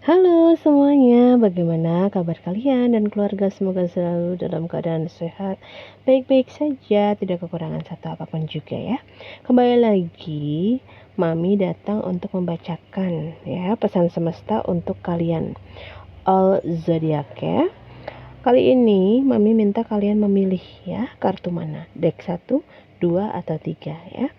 Halo semuanya, bagaimana kabar kalian dan keluarga? Semoga selalu dalam keadaan sehat, baik-baik saja, tidak kekurangan satu apapun juga ya. Kembali lagi, Mami datang untuk membacakan ya pesan semesta untuk kalian all zodiak ya. Kali ini Mami minta kalian memilih ya kartu mana, deck 1, 2 atau 3 ya.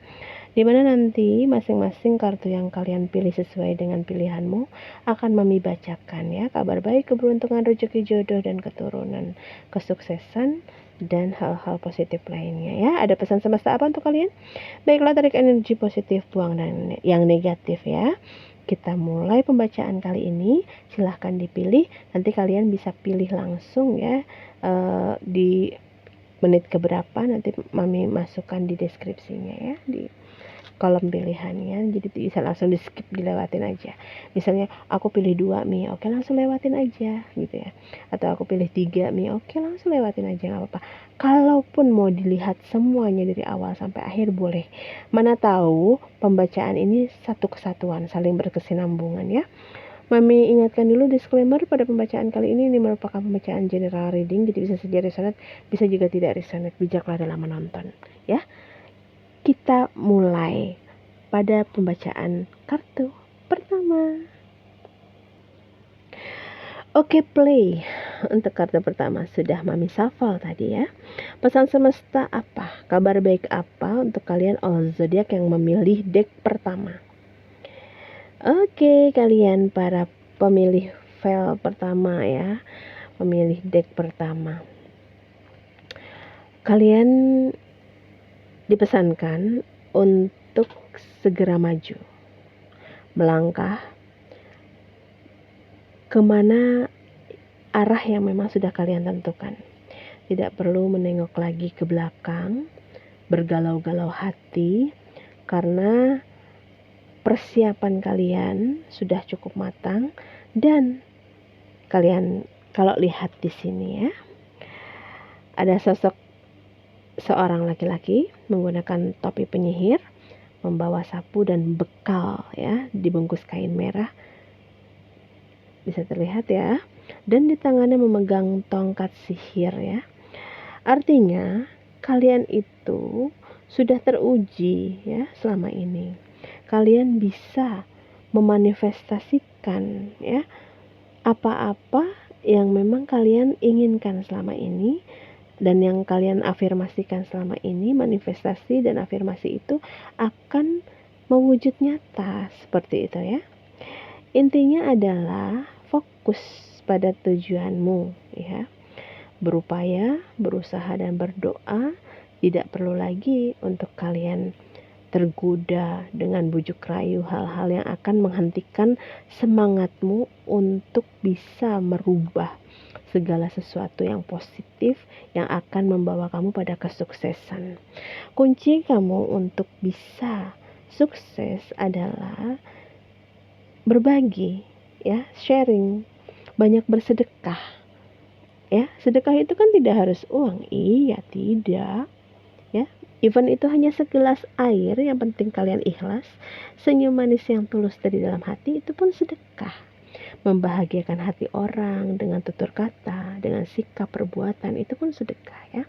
Dimana nanti masing-masing kartu yang kalian pilih sesuai dengan pilihanmu akan Mami bacakan ya. Kabar baik, keberuntungan, rezeki, jodoh, dan keturunan, kesuksesan, dan hal-hal positif lainnya ya. Ada pesan semesta apa untuk kalian? Baiklah, tarik energi positif, buang dan yang negatif ya. Kita mulai pembacaan kali ini. Silahkan dipilih. Nanti kalian bisa pilih langsung ya di menit keberapa, nanti Mami masukkan di deskripsinya ya, di kolom pilihannya, jadi bisa langsung di skip, dilewatin aja. Misalnya aku pilih 2 Mi, oke langsung lewatin aja gitu ya. Atau aku pilih 3 Mi, oke langsung lewatin aja, nggak apa-apa. Kalaupun mau dilihat semuanya dari awal sampai akhir boleh. Mana tahu pembacaan ini satu kesatuan, saling berkesinambungan ya. Mami ingatkan dulu disclaimer, pada pembacaan kali ini merupakan pembacaan general reading, jadi bisa saja resonate, bisa juga tidak resonate. Bijaklah dalam menonton ya. Kita mulai pada pembacaan kartu pertama. Oke, play. Untuk kartu pertama sudah Mami shuffle tadi ya. Pesan semesta apa? Kabar baik apa untuk kalian all zodiak yang memilih deck pertama? Oke, kalian para pemilih file pertama ya, pemilih deck pertama. Kalian dipesankan untuk segera maju, melangkah kemana arah yang memang sudah kalian tentukan. Tidak perlu menengok lagi ke belakang, bergalau-galau hati, karena persiapan kalian sudah cukup matang. Dan kalian kalau lihat di sini ya, ada sosok seorang laki-laki menggunakan topi penyihir, membawa sapu dan bekal ya, dibungkus kain merah, bisa terlihat ya, dan di tangannya memegang tongkat sihir ya. Artinya kalian itu sudah teruji ya selama ini. Kalian bisa memanifestasikan ya apa-apa yang memang kalian inginkan selama ini. Dan yang kalian afirmasikan selama ini, manifestasi dan afirmasi itu akan mewujud nyata seperti itu ya. Intinya adalah fokus pada tujuanmu ya. Berupaya, berusaha dan berdoa. Tidak perlu lagi untuk kalian tergoda dengan bujuk rayu hal-hal yang akan menghentikan semangatmu untuk bisa merubah segala sesuatu yang positif yang akan membawa kamu pada kesuksesan. Kunci kamu untuk bisa sukses adalah berbagi ya, sharing, banyak bersedekah ya. Sedekah itu kan tidak harus uang, iya tidak ya. Even itu hanya segelas air, yang penting kalian ikhlas. Senyum manis yang tulus dari dalam hati itu pun sedekah. Membahagiakan hati orang dengan tutur kata, dengan sikap perbuatan, itu pun sedekah ya.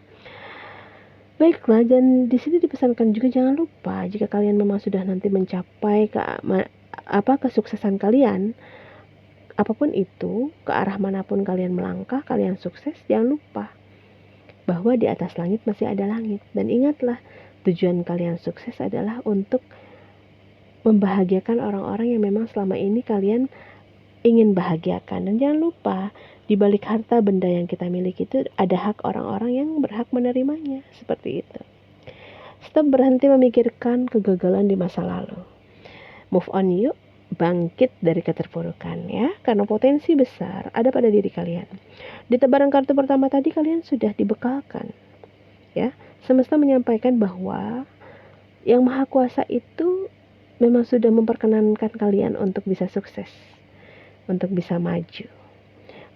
Baiklah, dan di sini dipesankan juga jangan lupa jika kalian memang sudah nanti mencapai kesuksesan kalian, apapun itu, ke arah manapun kalian melangkah, kalian sukses, jangan lupa bahwa di atas langit masih ada langit. Dan ingatlah, tujuan kalian sukses adalah untuk membahagiakan orang-orang yang memang selama ini kalian ingin bahagiakan. Dan jangan lupa, di balik harta benda yang kita miliki itu ada hak orang-orang yang berhak menerimanya. Seperti itu. Stop berhenti memikirkan kegagalan di masa lalu. Move on yuk, bangkit dari keterpurukan ya, karena potensi besar ada pada diri kalian. Di tebaran kartu pertama tadi kalian sudah dibekalkan ya. Semesta menyampaikan bahwa Yang Maha Kuasa itu memang sudah memperkenankan kalian untuk bisa sukses, untuk bisa maju,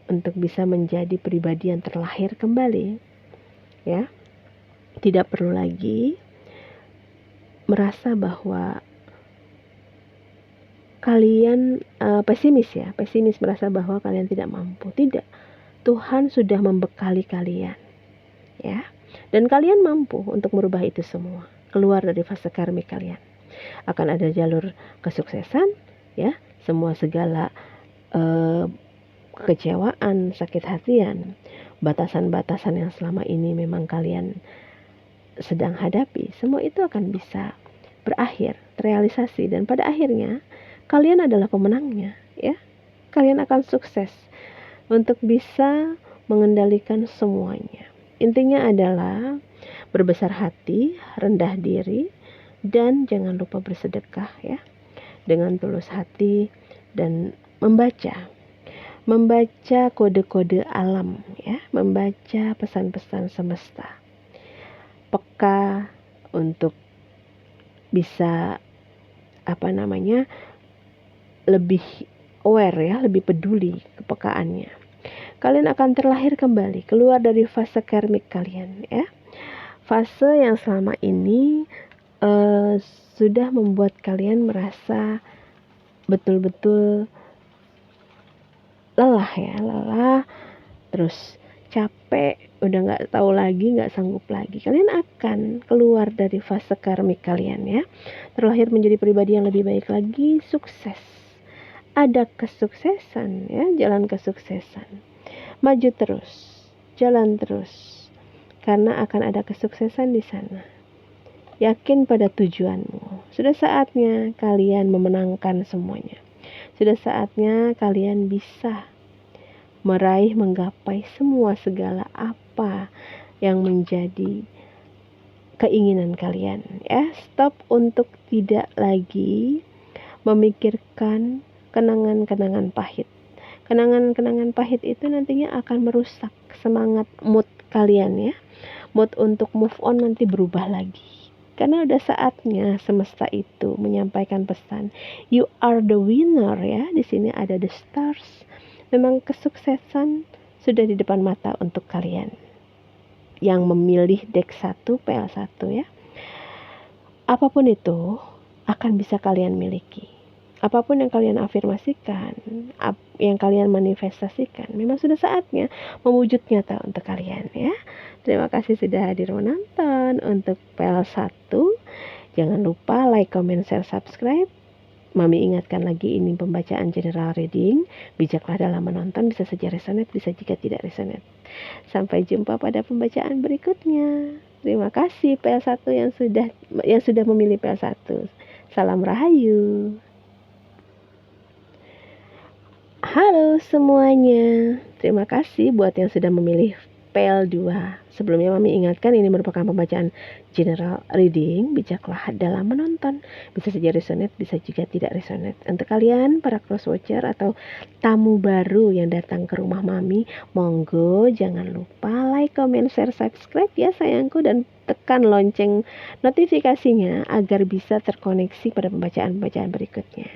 untuk bisa menjadi pribadi yang terlahir kembali ya. Tidak perlu lagi merasa bahwa kalian pesimis merasa bahwa kalian tidak mampu. Tidak. Tuhan sudah membekali kalian, ya. Dan kalian mampu untuk merubah itu semua. Keluar dari fase karmik kalian. Akan ada jalur kesuksesan, ya. Semua segala kekecewaan, sakit hatian, batasan-batasan yang selama ini memang kalian sedang hadapi, semua itu akan bisa berakhir, terrealisasi, dan pada akhirnya kalian adalah pemenangnya, ya. Kalian akan sukses untuk bisa mengendalikan semuanya. Intinya adalah berbesar hati, rendah diri, dan jangan lupa bersedekah, ya, dengan tulus hati, dan membaca kode-kode alam, ya, membaca pesan-pesan semesta, peka untuk bisa lebih aware, ya, lebih peduli kepekaannya. Kalian akan terlahir kembali, keluar dari fase karmik kalian, ya, fase yang selama ini sudah membuat kalian merasa betul-betul lelah, terus capek, udah nggak tahu lagi, nggak sanggup lagi. Kalian akan keluar dari fase karmik kalian, ya, terlahir menjadi pribadi yang lebih baik lagi, sukses. Ada kesuksesan, ya, jalan kesuksesan. Maju terus, jalan terus, karena akan ada kesuksesan di sana. Yakin pada tujuanmu. Sudah saatnya kalian memenangkan semuanya. Sudah saatnya kalian bisa meraih, menggapai semua segala apa yang menjadi keinginan kalian, ya. Stop untuk tidak lagi memikirkan kenangan-kenangan pahit. Kenangan-kenangan pahit itu nantinya akan merusak semangat mood kalian, ya. Mood untuk move on nanti berubah lagi. Karena udah saatnya semesta itu menyampaikan pesan, you are the winner, ya. Di sini ada the stars. Memang kesuksesan sudah di depan mata untuk kalian yang memilih deck 1 PL1, ya. Apapun itu akan bisa kalian miliki. Apapun yang kalian afirmasikan, yang kalian manifestasikan, memang sudah saatnya mewujud nyata untuk kalian, ya. Terima kasih sudah hadir menonton. Untuk PL1, jangan lupa like, comment, share, subscribe. Mami ingatkan lagi, ini pembacaan general reading. Bijaklah dalam menonton, bisa saja resonate, bisa juga tidak resonate. Sampai jumpa pada pembacaan berikutnya. Terima kasih PL1 yang sudah memilih PL1. Salam Rahayu. Halo semuanya. Terima kasih buat yang sudah memilih PL2. Sebelumnya Mami ingatkan, ini merupakan pembacaan general reading. Bijaklah dalam menonton. Bisa saja resonate, bisa juga tidak resonate. Untuk kalian para cross watcher atau tamu baru yang datang ke rumah Mami, monggo jangan lupa like, comment, share, subscribe, ya sayangku, dan tekan lonceng notifikasinya agar bisa terkoneksi pada pembacaan-pembacaan berikutnya.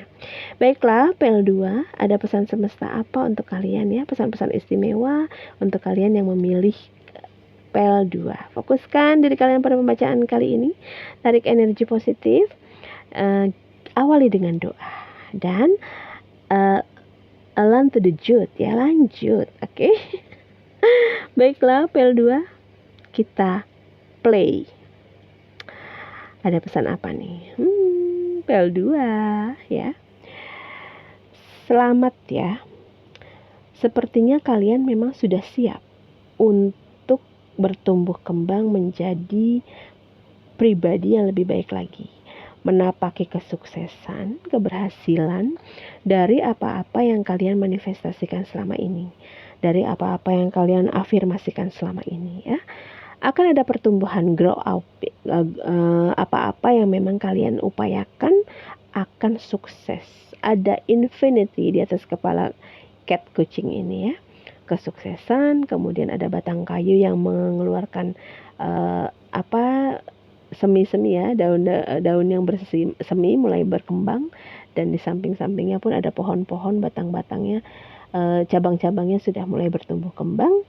Baiklah, PL2, ada pesan semesta apa untuk kalian, ya? Pesan-pesan istimewa untuk kalian yang memilih PL2. Fokuskan diri kalian pada pembacaan kali ini. Tarik energi positif. Awali dengan doa. Dan learn to the jut, ya. Lanjut, oke? Baiklah, PL2, kita play. Ada pesan apa nih? PL2, ya. Selamat, ya. Sepertinya kalian memang sudah siap untuk bertumbuh kembang menjadi pribadi yang lebih baik lagi. Menapaki kesuksesan, keberhasilan dari apa-apa yang kalian manifestasikan selama ini. Dari apa-apa yang kalian afirmasikan selama ini, ya. Akan ada pertumbuhan, grow up. Apa-apa yang memang kalian upayakan akan sukses. Ada infinity di atas kepala cat kucing ini, ya. Kesuksesan, kemudian ada batang kayu yang mengeluarkan semi-semi, ya, daun yang bersemi mulai berkembang, dan di samping-sampingnya pun ada pohon-pohon, batang-batangnya, cabang-cabangnya sudah mulai bertumbuh kembang.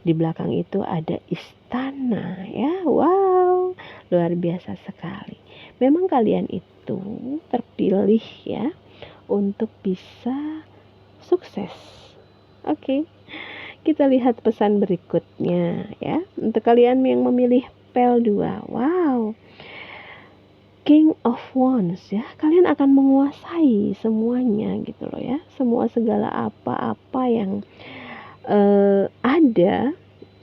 Di belakang itu ada istana, ya. Wow, luar biasa sekali. Memang kalian itu terpilih, ya, untuk bisa sukses. Oke, kita lihat pesan berikutnya ya. Untuk kalian yang memilih PEL 2, wow, King of Wands ya, kalian akan menguasai semuanya gitu loh ya. Semua segala apa-apa yang ada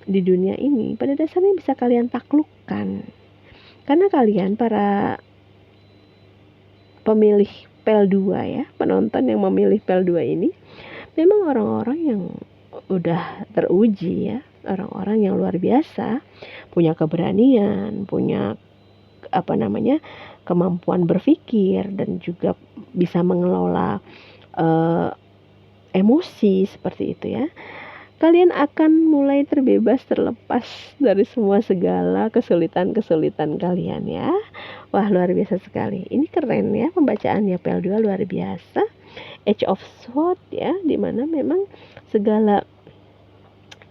di dunia ini pada dasarnya bisa kalian taklukkan. Karena kalian para pemilih PEL 2 ya, penonton yang memilih PEL 2 ini memang orang-orang yang udah teruji ya, orang-orang yang luar biasa, punya keberanian, punya kemampuan berpikir, dan juga bisa mengelola emosi seperti itu ya. Kalian akan mulai terlepas dari semua segala kesulitan-kesulitan kalian ya. Wah, luar biasa sekali. Ini keren ya pembacaannya PEL 2, luar biasa. Age of Swords ya, dimana memang segala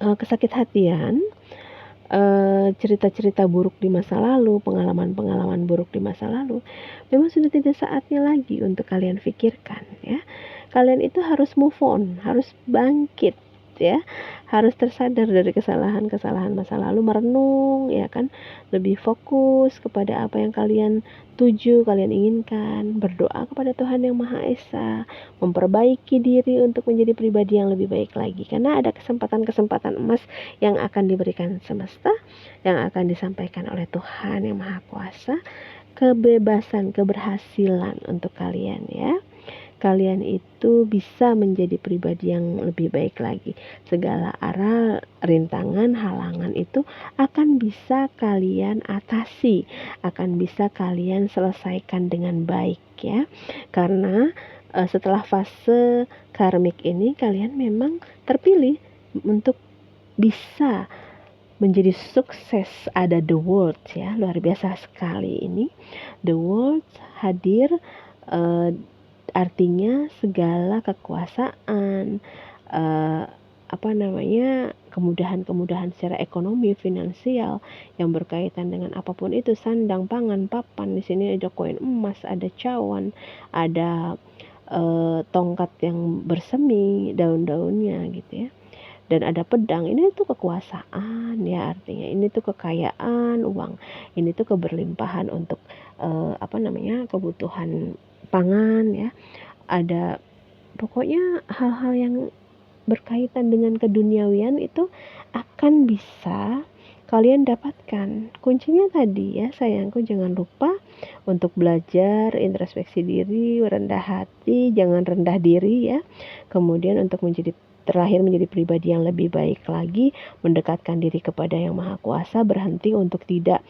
kesakit hatian, cerita-cerita buruk di masa lalu, pengalaman-pengalaman buruk di masa lalu, memang sudah tidak saatnya lagi untuk kalian pikirkan ya. Kalian itu harus move on, harus bangkit ya, harus tersadar dari kesalahan-kesalahan masa lalu, merenung ya kan, lebih fokus kepada apa yang kalian tuju, kalian inginkan, berdoa kepada Tuhan Yang Maha Esa, memperbaiki diri untuk menjadi pribadi yang lebih baik lagi, karena ada kesempatan-kesempatan emas yang akan diberikan semesta, yang akan disampaikan oleh Tuhan Yang Maha Kuasa, kebebasan, keberhasilan untuk kalian ya. Kalian itu bisa menjadi pribadi yang lebih baik lagi. Segala arah, rintangan, halangan itu akan bisa kalian atasi, akan bisa kalian selesaikan dengan baik ya. Karena setelah fase karmik ini kalian memang terpilih untuk bisa menjadi sukses. Ada The World ya, luar biasa sekali ini. The World hadir, artinya segala kekuasaan, kemudahan-kemudahan secara ekonomi, finansial yang berkaitan dengan apapun itu, sandang, pangan, papan. Di sini ada koin emas, ada cawan, ada tongkat yang bersemi daun-daunnya gitu ya. Dan ada pedang, ini tuh kekuasaan ya, artinya ini tuh kekayaan uang, ini tuh keberlimpahan untuk kebutuhan pangan ya. Ada pokoknya hal-hal yang berkaitan dengan keduniawian itu akan bisa kalian dapatkan. Kuncinya tadi ya sayangku, jangan lupa untuk belajar introspeksi diri, rendah hati, jangan rendah diri ya. Kemudian untuk terakhir menjadi pribadi yang lebih baik lagi, mendekatkan diri kepada Yang Maha Kuasa, berhenti untuk tidak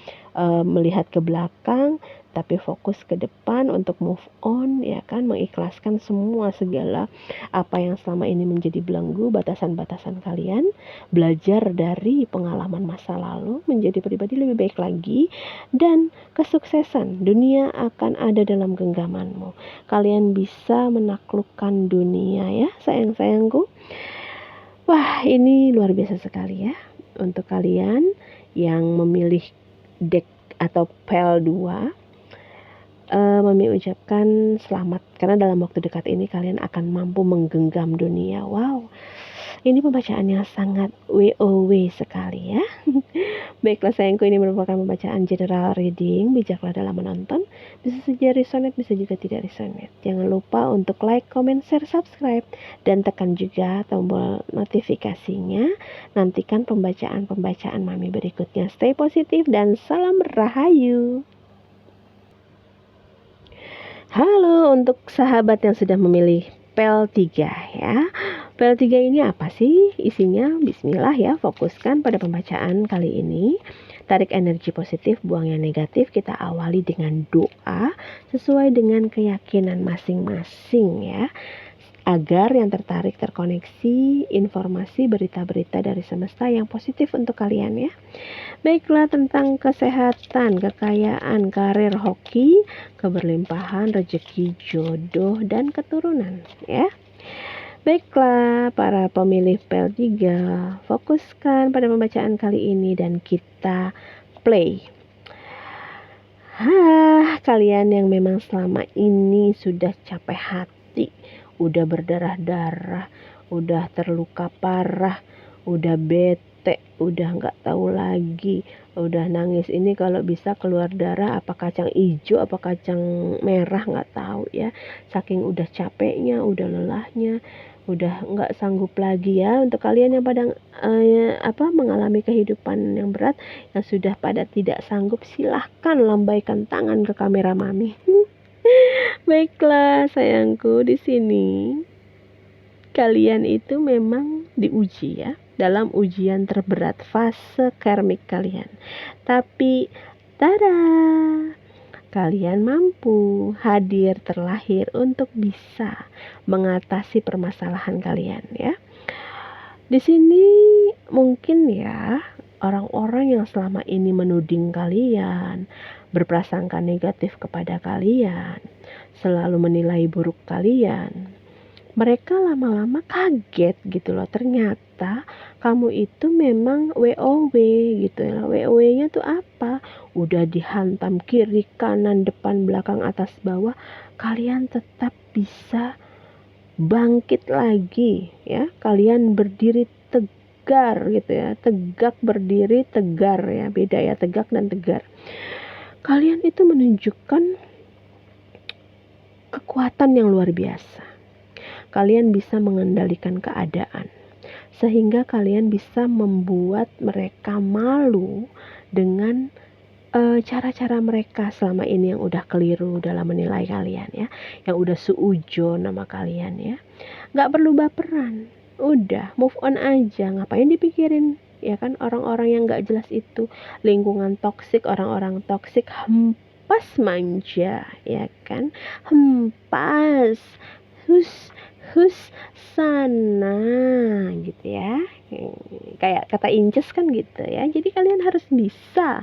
melihat ke belakang, tapi fokus ke depan untuk move on ya kan, mengikhlaskan semua segala apa yang selama ini menjadi belenggu, batasan-batasan kalian, belajar dari pengalaman masa lalu, menjadi pribadi lebih baik lagi, dan kesuksesan dunia akan ada dalam genggamanmu. Kalian bisa menaklukkan dunia ya sayang-sayangku. Wah, ini luar biasa sekali ya. Untuk kalian yang memilih deck atau PEL 2, Mami ucapkan selamat, karena dalam waktu dekat ini kalian akan mampu menggenggam dunia. Wow, ini pembacaan yang sangat WOW sekali ya. Baiklah sayangku, ini merupakan pembacaan general reading. Bijaklah dalam menonton, bisa saja resonate, bisa juga tidak resonate. Jangan lupa untuk like, comment, share, subscribe, dan tekan juga tombol notifikasinya. Nantikan pembacaan-pembacaan Mami berikutnya. Stay positif dan salam rahayu. Halo untuk sahabat yang sudah memilih PEL 3 ya. PEL 3 ini apa sih isinya? Bismillah ya, fokuskan pada pembacaan kali ini. Tarik energi positif, buang yang negatif. Kita awali dengan doa sesuai dengan keyakinan masing-masing ya, agar yang terkoneksi informasi berita-berita dari semesta yang positif untuk kalian ya. Baiklah, tentang kesehatan, kekayaan, karir, hoki, keberlimpahan, rezeki, jodoh, dan keturunan ya. Baiklah para pemilih PEL 3, fokuskan pada pembacaan kali ini dan kita play. Kalian yang memang selama ini sudah capek hati udah berdarah-darah, udah terluka parah, udah bete, udah nggak tahu lagi, udah nangis. Ini kalau bisa keluar darah apa kacang hijau apa kacang merah nggak tahu ya, saking udah capeknya, udah lelahnya, udah nggak sanggup lagi ya. Untuk kalian yang pada mengalami kehidupan yang berat, yang sudah pada tidak sanggup, silahkan lambaikan tangan ke kamera mami. Baiklah sayangku, di sini kalian itu memang diuji ya, dalam ujian terberat fase karmik kalian. Tapi tada, kalian mampu hadir terlahir untuk bisa mengatasi permasalahan kalian ya. Di sini mungkin ya, orang-orang yang selama ini menuding kalian, berprasangka negatif kepada kalian, selalu menilai buruk kalian, mereka lama-lama kaget gitu loh, ternyata kamu itu memang WOW gitu ya. WOW-nya tuh apa? Udah dihantam kiri, kanan, depan, belakang, atas, bawah, kalian tetap bisa bangkit lagi ya. Kalian berdiri tegar gitu ya. Tegak berdiri, tegar ya. Beda ya, tegak dan tegar. Kalian itu menunjukkan kekuatan yang luar biasa. Kalian bisa mengendalikan keadaan, sehingga kalian bisa membuat mereka malu dengan cara-cara mereka selama ini yang udah keliru dalam menilai kalian ya, yang udah suujon nama kalian ya. Gak perlu baperan, udah move on aja, ngapain dipikirin ya kan, orang-orang yang gak jelas itu, lingkungan toksik, orang-orang toksik, hempas manja ya kan, hempas hus sana gitu ya, kayak kata Inces kan gitu ya. Jadi kalian harus bisa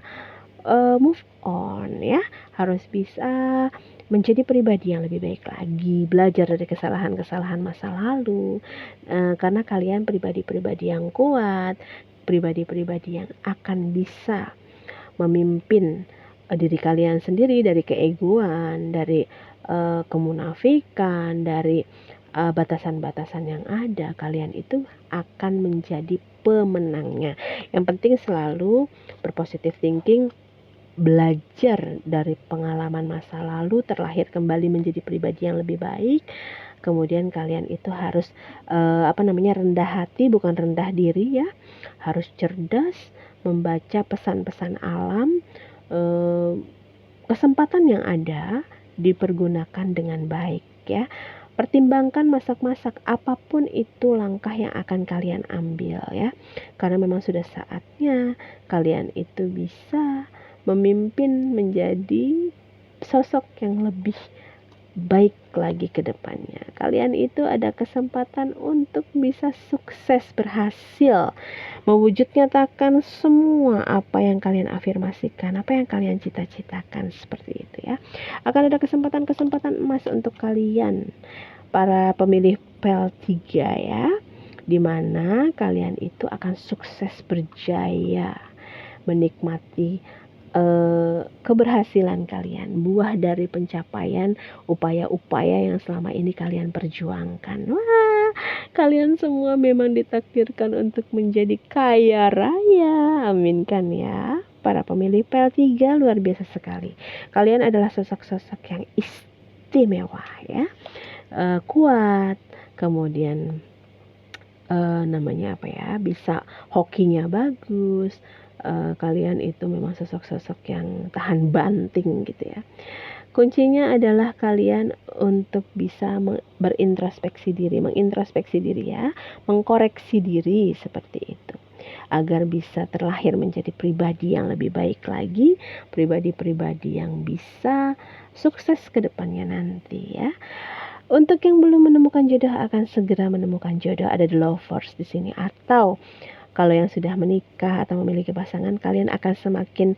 move on ya, harus bisa menjadi pribadi yang lebih baik lagi, belajar dari kesalahan-kesalahan masa lalu, karena kalian pribadi-pribadi yang kuat, pribadi-pribadi yang akan bisa memimpin diri kalian sendiri dari keegoan, dari kemunafikan, dari batasan-batasan yang ada. Kalian itu akan menjadi pemenangnya. Yang penting selalu berpositif thinking, belajar dari pengalaman masa lalu, terlahir kembali menjadi pribadi yang lebih baik. Kemudian kalian itu harus rendah hati, bukan rendah diri ya. Harus cerdas, membaca pesan-pesan alam, kesempatan yang ada dipergunakan dengan baik ya. Pertimbangkan masak-masak, apapun itu langkah yang akan kalian ambil ya, karena memang sudah saatnya kalian itu bisa memimpin menjadi sosok yang lebih baik lagi ke depannya. Kalian itu ada kesempatan untuk bisa sukses, berhasil mewujud nyatakan semua apa yang kalian afirmasikan, apa yang kalian cita-citakan, seperti itu ya. Akan ada kesempatan-kesempatan emas untuk kalian para pemilih PEL 3 ya, dimana kalian itu akan sukses berjaya menikmati keberhasilan kalian, buah dari pencapaian upaya-upaya yang selama ini kalian perjuangkan. Wah, kalian semua memang ditakdirkan untuk menjadi kaya raya. Aminkan ya. Para pemilih PEL 3 luar biasa sekali. Kalian adalah sosok-sosok yang istimewa ya. Kuat, kemudian bisa hokinya bagus. Kalian itu memang sosok-sosok yang tahan banting gitu ya. Kuncinya adalah kalian untuk bisa mengintrospeksi diri ya, mengkoreksi diri seperti itu, agar bisa terlahir menjadi pribadi yang lebih baik lagi, pribadi-pribadi yang bisa sukses ke depannya nanti ya. Untuk yang belum menemukan jodoh akan segera menemukan jodoh, ada the lovers di sini. Atau kalau yang sudah menikah atau memiliki pasangan, kalian akan semakin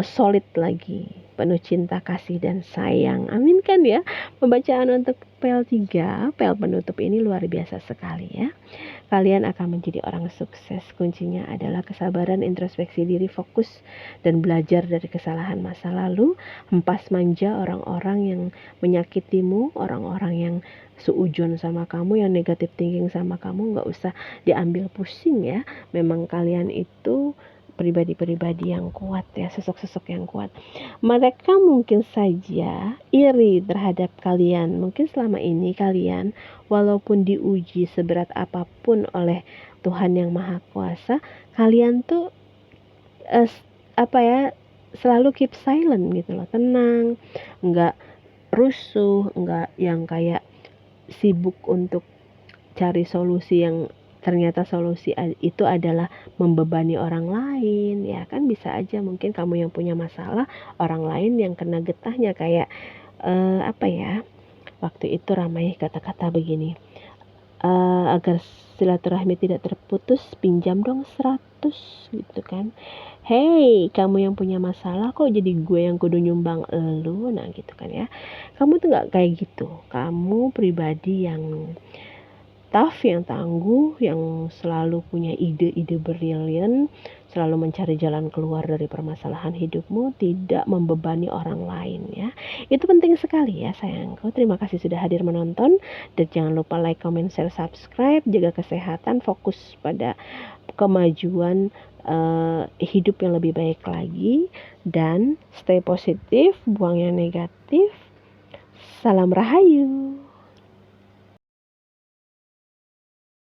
solid lagi, penuh cinta, kasih, dan sayang. Amin kan ya. Pembacaan untuk PL3, PL penutup ini luar biasa sekali ya. Kalian akan menjadi orang sukses. Kuncinya adalah kesabaran, introspeksi diri, fokus, dan belajar dari kesalahan masa lalu. Hempas manja orang-orang yang menyakitimu, orang-orang yang seujon sama kamu, yang negatif thinking sama kamu, gak usah diambil pusing ya. Memang kalian itu pribadi-pribadi yang kuat ya, sosok-sosok yang kuat. Mereka mungkin saja iri terhadap kalian. Mungkin selama ini kalian walaupun diuji seberat apapun oleh Tuhan yang Maha Kuasa, kalian tuh selalu keep silent gitu loh, tenang, nggak rusuh, nggak yang kayak sibuk untuk cari solusi yang ternyata solusi itu adalah membebani orang lain. Ya kan bisa aja mungkin kamu yang punya masalah, orang lain yang kena getahnya. Kayak waktu itu ramai kata-kata begini, agar silaturahmi tidak terputus, pinjam dong 100 gitu kan. Hey, kamu yang punya masalah kok jadi gue yang kudu nyumbang elu, nah gitu kan ya. Kamu tuh gak kayak gitu. Kamu pribadi yang tough, yang tangguh, yang selalu punya ide-ide brilian, selalu mencari jalan keluar dari permasalahan hidupmu, tidak membebani orang lain ya. Itu penting sekali ya sayangku. Terima kasih sudah hadir menonton, dan jangan lupa like, comment, share, subscribe. Jaga kesehatan, fokus pada kemajuan hidup yang lebih baik lagi, dan stay positif, buang yang negatif. Salam Rahayu.